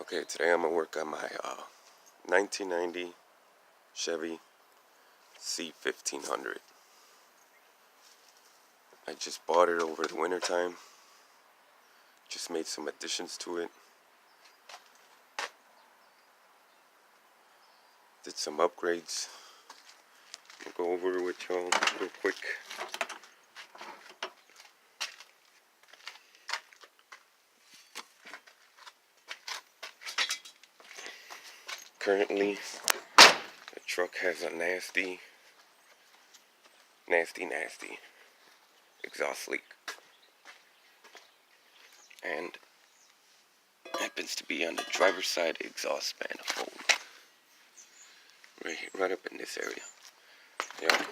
Okay, today I'm gonna work on my 1990 Chevy C1500. I just bought it over the winter time. Just made some additions to it. Did some upgrades. I'll go over it with y'all real quick. Currently, the truck has a nasty exhaust leak. And happens to be on the driver's side exhaust manifold. Right up in this area. Yeah.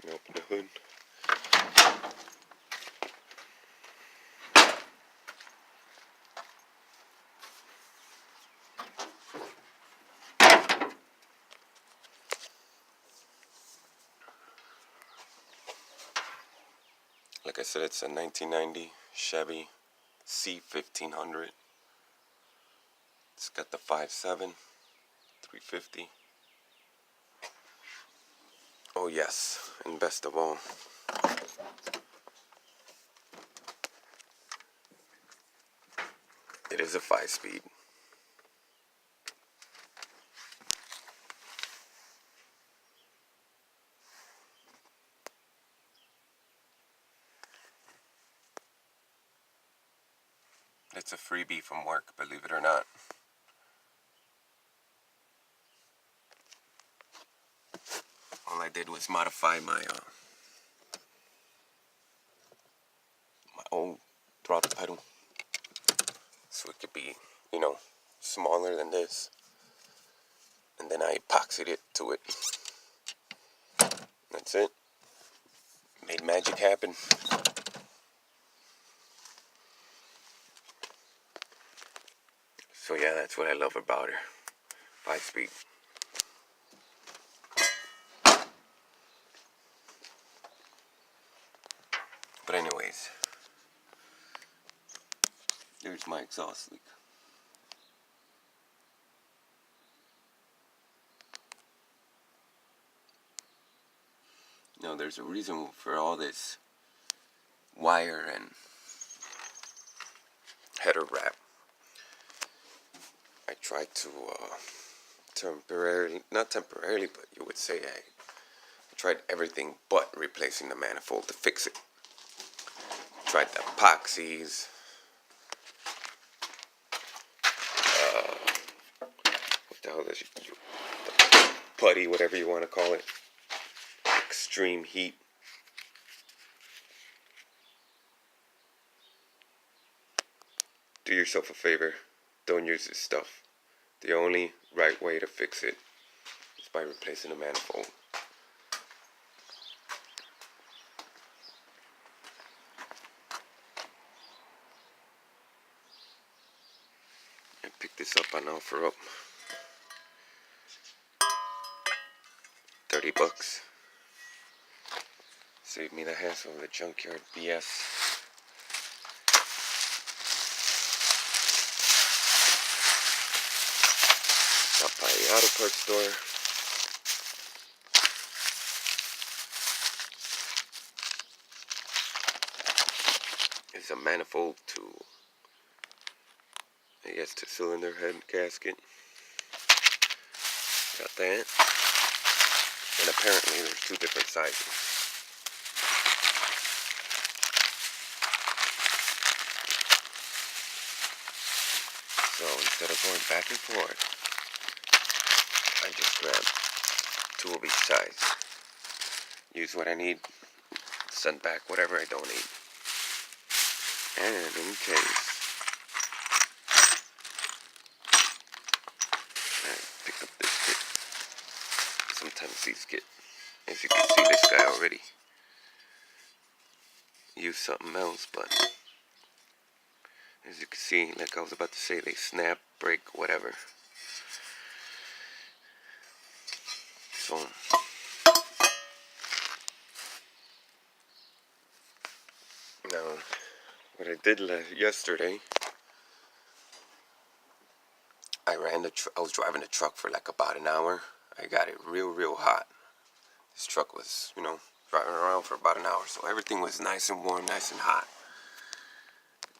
Open the hood. Like I said, it's a 1990 Chevy C1500. It's got the 5.7, 350. Oh yes, and best of all, it is a 5-speed. It's a freebie from work, believe it or not. All I did was modify my own throttle pedal so it could be, smaller than this. And then I epoxied it to it. That's it. Made magic happen. So yeah, that's what I love about her. 5-speed. But anyways, there's my exhaust leak. Now there's a reason for all this wire and header wrap. I tried to not temporarily, but you would say I tried everything but replacing the manifold to fix it. Tried the epoxies, what the hell is it? The putty, whatever you want to call it. Extreme heat. Do yourself a favor, don't use this stuff. The only right way to fix it is by replacing the manifold. I picked this up on OfferUp. $30. Saved me the hassle of the junkyard BS. Stopped by the auto parts store. It's a manifold to, I guess, to cylinder head gasket. Got that. And apparently there's two different sizes. So instead of going back and forth, I just grab two of each size. Use what I need, send back whatever I don't need. And in case, I picked up this kit. Sometimes these get, as you can see, this guy already used something else, but as you can see, like I was about to say, they snap, break, whatever. So now, what I did yesterday I was driving the truck for like about an hour. I got it real hot. This truck was, driving around for about an hour, so everything was nice and warm, nice and hot.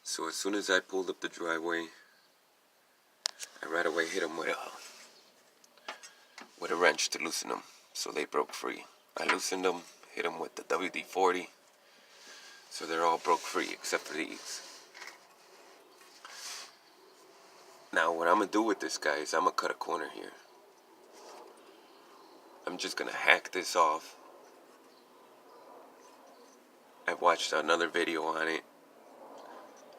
So as soon as I pulled up the driveway, I right away hit them with a wrench to loosen them, so they broke free. I loosened them, hit them with the WD-40, so they're all broke free except for these. Now what I'm gonna do with this, guy, is I'm gonna cut a corner here. I'm just gonna hack this off. I watched another video on it.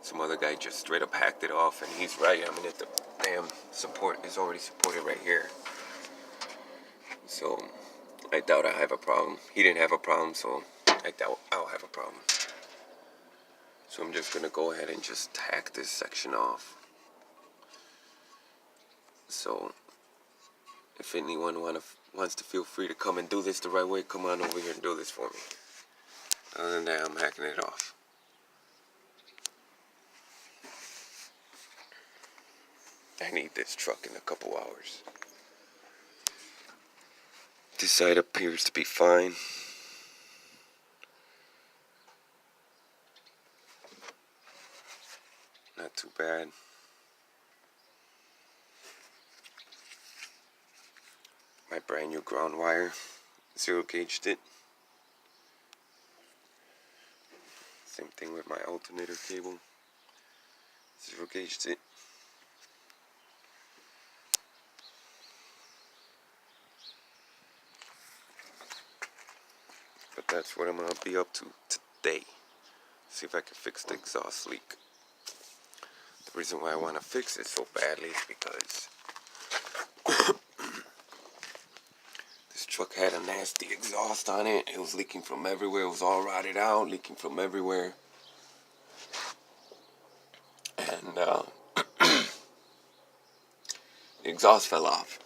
Some other guy just straight up hacked it off, and he's right. I mean, the damn support is already supported right here. So I doubt I have a problem. He didn't have a problem, so I doubt I'll have a problem. So I'm just gonna go ahead and just hack this section off. So if anyone wants to feel free to come and do this the right way, come on over here and do this for me. Other than that, I'm hacking it off. I need this truck in a couple hours. This side appears to be fine. Not too bad. My brand new ground wire, 0-gauged it. Same thing with my alternator cable, 0-gauged it. But that's what I'm gonna be up to today. See if I can fix the exhaust leak. The reason why I want to fix it so badly is because this truck had a nasty exhaust on it. It was leaking from everywhere. It was all rotted out, leaking from everywhere. And the exhaust fell off.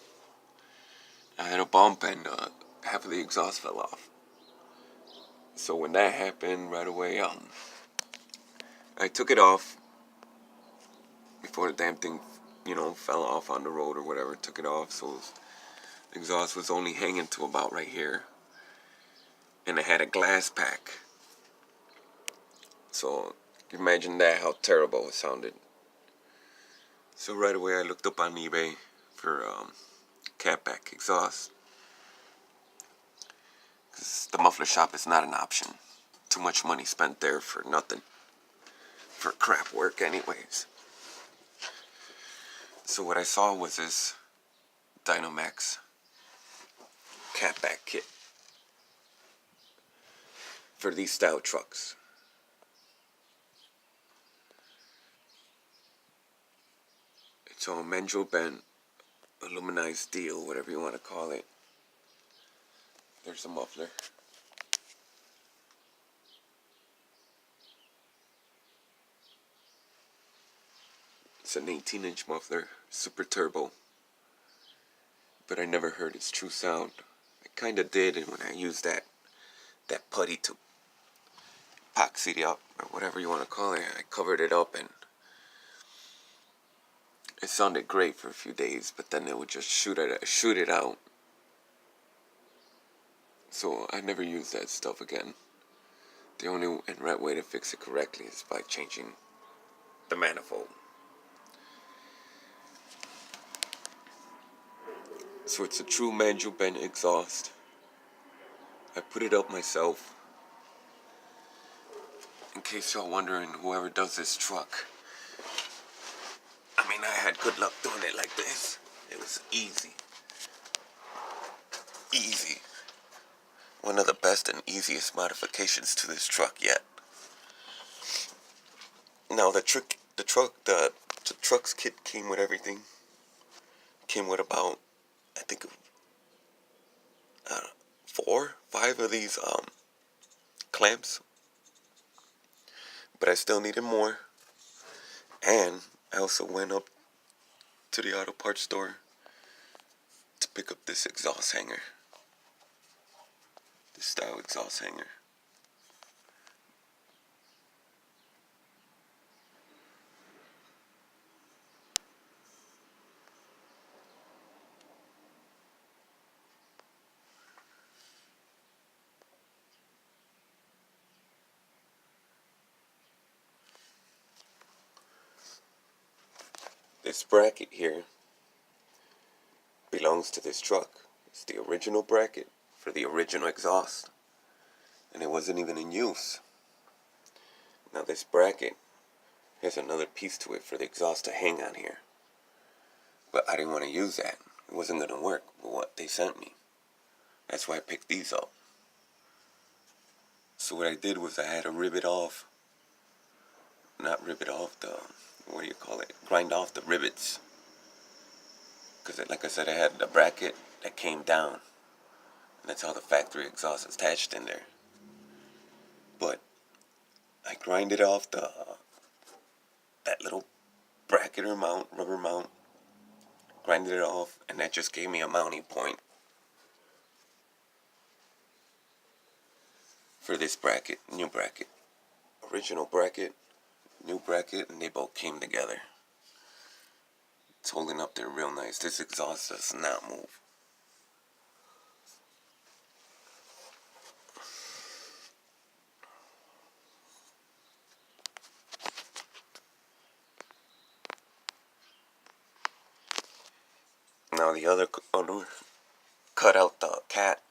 I had a bump and half of the exhaust fell off. So when that happened, right away, I took it off before the damn thing, fell off on the road or whatever. Took it off, so the exhaust was only hanging to about right here. And it had a glass pack. So imagine that, how terrible it sounded. So right away I looked up on eBay for catback exhaust. Because the muffler shop is not an option. Too much money spent there for nothing. For crap work anyways. So what I saw was this Dynomax catback kit for these style trucks. It's all mandrel bent, aluminized steel, whatever you want to call it. There's a muffler. It's an 18-inch muffler, super turbo. But I never heard its true sound. I kinda did, and when I used that putty to epoxy it up, or whatever you want to call it, I covered it up and it sounded great for a few days, but then it would just shoot it out. So I never used that stuff again. The only and right way to fix it correctly is by changing the manifold. So it's a true manual bent exhaust. I put it up myself. In case y'all wondering, whoever does this truck, I mean, I had good luck doing it like this. It was easy. Easy. One of the best and easiest modifications to this truck yet. Now the truck's kit came with everything. Came with about, I think, 4, 5 of these clamps. But I still needed more. And I also went up to the auto parts store to pick up this exhaust hanger. This style exhaust hanger. This bracket here belongs to this truck. It's the original bracket for the original exhaust, and it wasn't even in use. Now this bracket has another piece to it for the exhaust to hang on here, but I didn't want to use that. It wasn't going to work with what they sent me. That's why I picked these up. So what I did was I had to rib it off. Not rib it off, what do you call it? Grind off the rivets. Because like I said, I had the bracket that came down. And that's how the factory exhaust is attached in there. But I grinded off that little bracket or mount, rubber mount. Grinded it off, and that just gave me a mounting point for this bracket, new bracket. Original bracket, new bracket, and they both came together. It's holding up there real nice. This exhaust does not move. Now the other owner cut out the cat.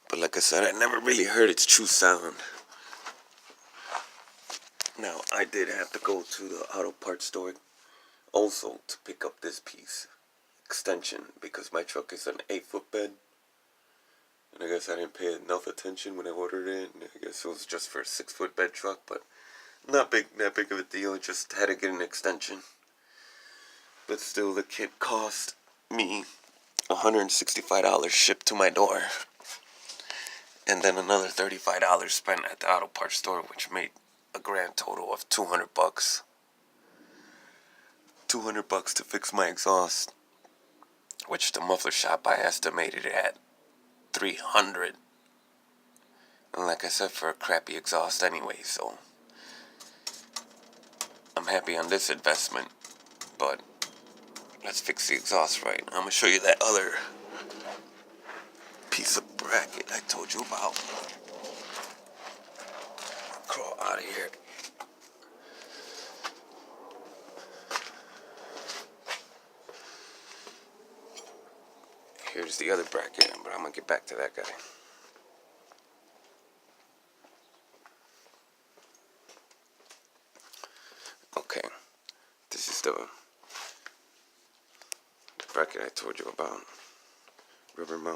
But like I said, I never really heard its true sound. Now, I did have to go to the auto parts store also to pick up this piece. Extension, because my truck is an 8-foot bed. And I guess I didn't pay enough attention when I ordered it. And I guess it was just for a 6-foot bed truck, but not that big of a deal. I just had to get an extension. But still, the kit cost me $165 shipped to my door. And then another $35 spent at the auto parts store, which made a grand total of $200. $200 to fix my exhaust, which the muffler shop I estimated it at $300. And like I said, for a crappy exhaust anyway, so I'm happy on this investment. But let's fix the exhaust right. I'm gonna show you that other piece of bracket I told you about. Crawl out of here. Here's the other bracket, but I'm gonna get back to that guy. Okay, this is the bracket I told you about. Rubber mount.